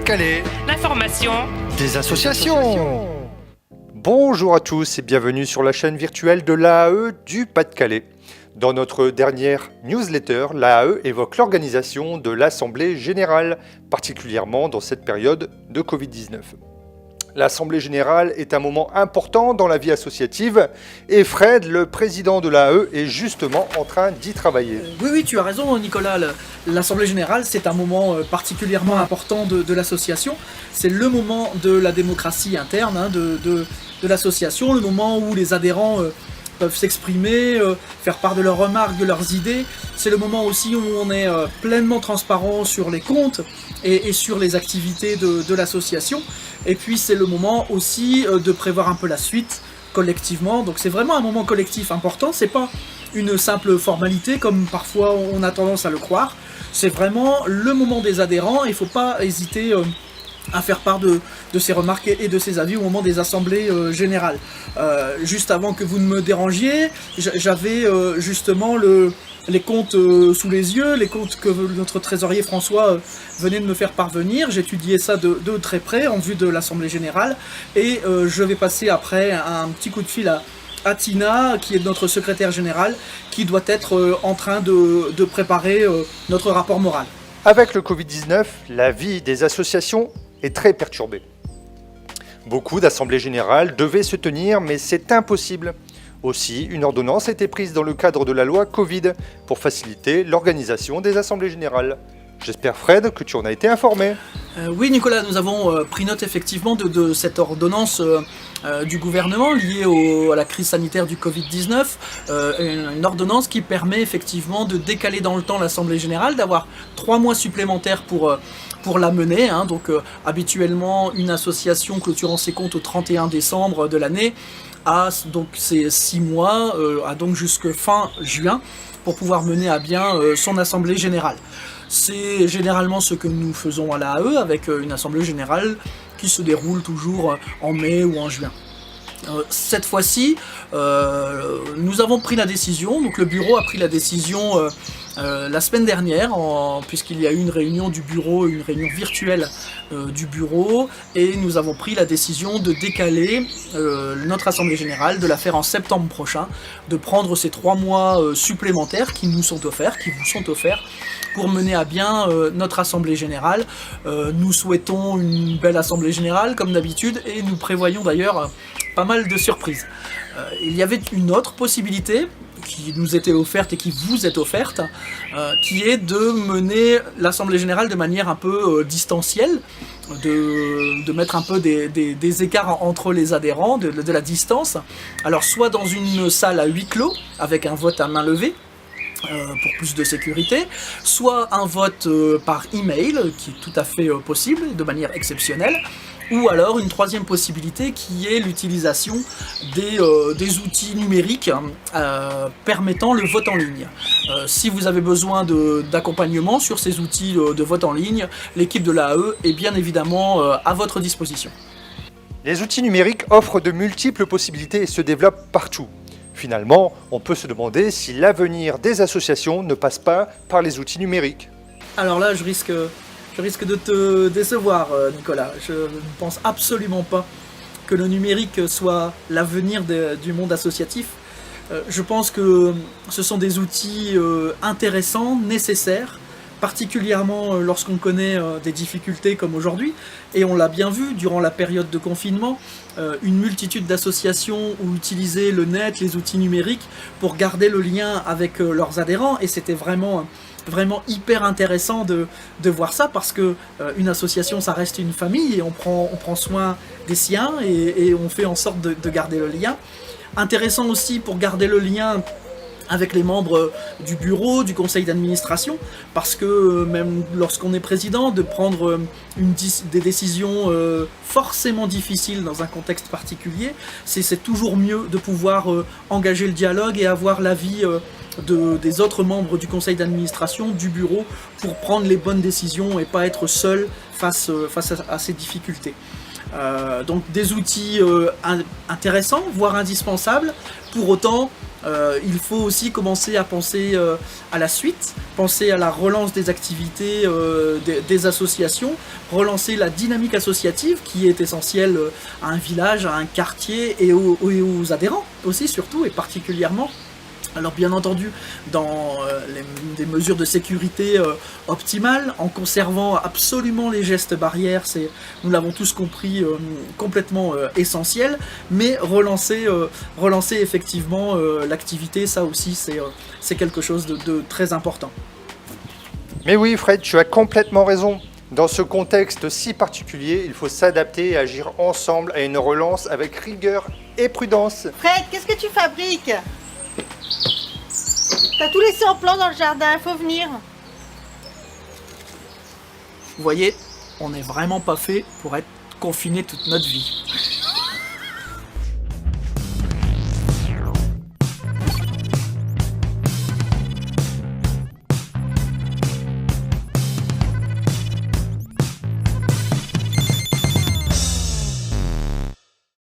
Pas-de-Calais. L'information Des associations. Bonjour à tous et bienvenue sur la chaîne virtuelle de l'AAE du Pas-de-Calais. Dans notre dernière newsletter, l'AAE évoque l'organisation de l'Assemblée Générale, particulièrement dans cette période de Covid-19. L'Assemblée Générale est un moment important dans la vie associative et Fred, le président de l'AAE, est justement en train d'y travailler. Oui, tu as raison Nicolas, l'Assemblée Générale c'est un moment particulièrement important de l'association. C'est le moment de la démocratie interne de l'association, le moment où les adhérents peuvent s'exprimer, faire part de leurs remarques, de leurs idées. C'est le moment aussi où on est pleinement transparent sur les comptes et sur les activités de l'association. Et puis c'est le moment aussi de prévoir un peu la suite collectivement. Donc c'est vraiment un moment collectif important, c'est pas une simple formalité comme parfois on a tendance à le croire. C'est vraiment le moment des adhérents et il ne faut pas hésiter à faire part de ses remarques et de ses avis au moment des assemblées générales. Juste avant que vous ne me dérangiez, j'avais justement les comptes sous les yeux, les comptes que notre trésorier François venait de me faire parvenir. J'étudiais ça de très près en vue de l'Assemblée Générale et je vais passer après un petit coup de fil à Tina, qui est notre secrétaire générale, qui doit être en train de préparer notre rapport moral. Avec le Covid-19, la vie des associations est très perturbée. Beaucoup d'assemblées générales devaient se tenir, mais c'est impossible. Aussi, une ordonnance a été prise dans le cadre de la loi Covid pour faciliter l'organisation des assemblées générales. J'espère, Fred, que tu en as été informé. Oui, Nicolas, nous avons pris note effectivement de cette ordonnance du gouvernement liée à la crise sanitaire du Covid-19. Une ordonnance qui permet effectivement de décaler dans le temps l'Assemblée Générale, d'avoir 3 mois supplémentaires pour la mener. Donc habituellement, une association clôturant ses comptes au 31 décembre de l'année a donc ces 6 mois, a donc jusque fin juin pour pouvoir mener à bien son Assemblée Générale. C'est généralement ce que nous faisons à l'AAE avec une assemblée générale qui se déroule toujours en mai ou en juin. Cette fois-ci, nous avons pris la décision, donc le bureau a pris la décision la semaine dernière, puisqu'il y a eu une réunion du bureau, une réunion virtuelle du bureau, et nous avons pris la décision de décaler notre assemblée générale, de la faire en septembre prochain, de prendre ces 3 mois supplémentaires qui nous sont offerts, qui vous sont offerts, pour mener à bien notre assemblée générale. Nous souhaitons une belle assemblée générale, comme d'habitude, et nous prévoyons d'ailleurs pas mal de surprises. Il y avait une autre possibilité qui nous était offerte et qui vous est offerte, qui est de mener l'Assemblée Générale de manière un peu distancielle, de mettre un peu des écarts entre les adhérents, de la distance. Alors soit dans une salle à huis clos, avec un vote à main levée, pour plus de sécurité, soit un vote par email, qui est tout à fait possible, de manière exceptionnelle, ou alors une troisième possibilité qui est l'utilisation des outils numériques permettant le vote en ligne. Si vous avez besoin d'accompagnement sur ces outils de vote en ligne, l'équipe de l'AAE est bien évidemment à votre disposition. Les outils numériques offrent de multiples possibilités et se développent partout. Finalement, on peut se demander si l'avenir des associations ne passe pas par les outils numériques. Alors là, je risque de te décevoir, Nicolas. Je ne pense absolument pas que le numérique soit l'avenir du monde associatif. Je pense que ce sont des outils intéressants, nécessaires, particulièrement lorsqu'on connaît des difficultés comme aujourd'hui. Et on l'a bien vu durant la période de confinement, une multitude d'associations ont utilisé le net, les outils numériques pour garder le lien avec leurs adhérents. Et c'était vraiment hyper intéressant de voir ça, parce que une association, ça reste une famille et on prend soin des siens et on fait en sorte de garder le lien. Intéressant aussi pour garder le lien avec les membres du bureau, du conseil d'administration, parce que même lorsqu'on est président, de prendre des décisions forcément difficiles dans un contexte particulier, c'est toujours mieux de pouvoir engager le dialogue et avoir l'avis des autres membres du conseil d'administration, du bureau, pour prendre les bonnes décisions et pas être seul face à ces difficultés. Donc des outils intéressants, voire indispensables. Pour autant, Il faut aussi commencer à penser à la suite, penser à la relance des activités des associations, relancer la dynamique associative qui est essentielle à un village, à un quartier et aux adhérents aussi surtout et particulièrement. Alors bien entendu, dans des mesures de sécurité optimales, en conservant absolument les gestes barrières, c'est, nous l'avons tous compris, complètement essentiel, mais relancer effectivement l'activité, ça aussi c'est quelque chose de très important. Mais oui, Fred, tu as complètement raison. Dans ce contexte si particulier, il faut s'adapter et agir ensemble à une relance avec rigueur et prudence. Fred, qu'est-ce que tu fabriques? T'as tout laissé en plan dans le jardin, faut venir. Vous voyez, on n'est vraiment pas fait pour être confiné toute notre vie.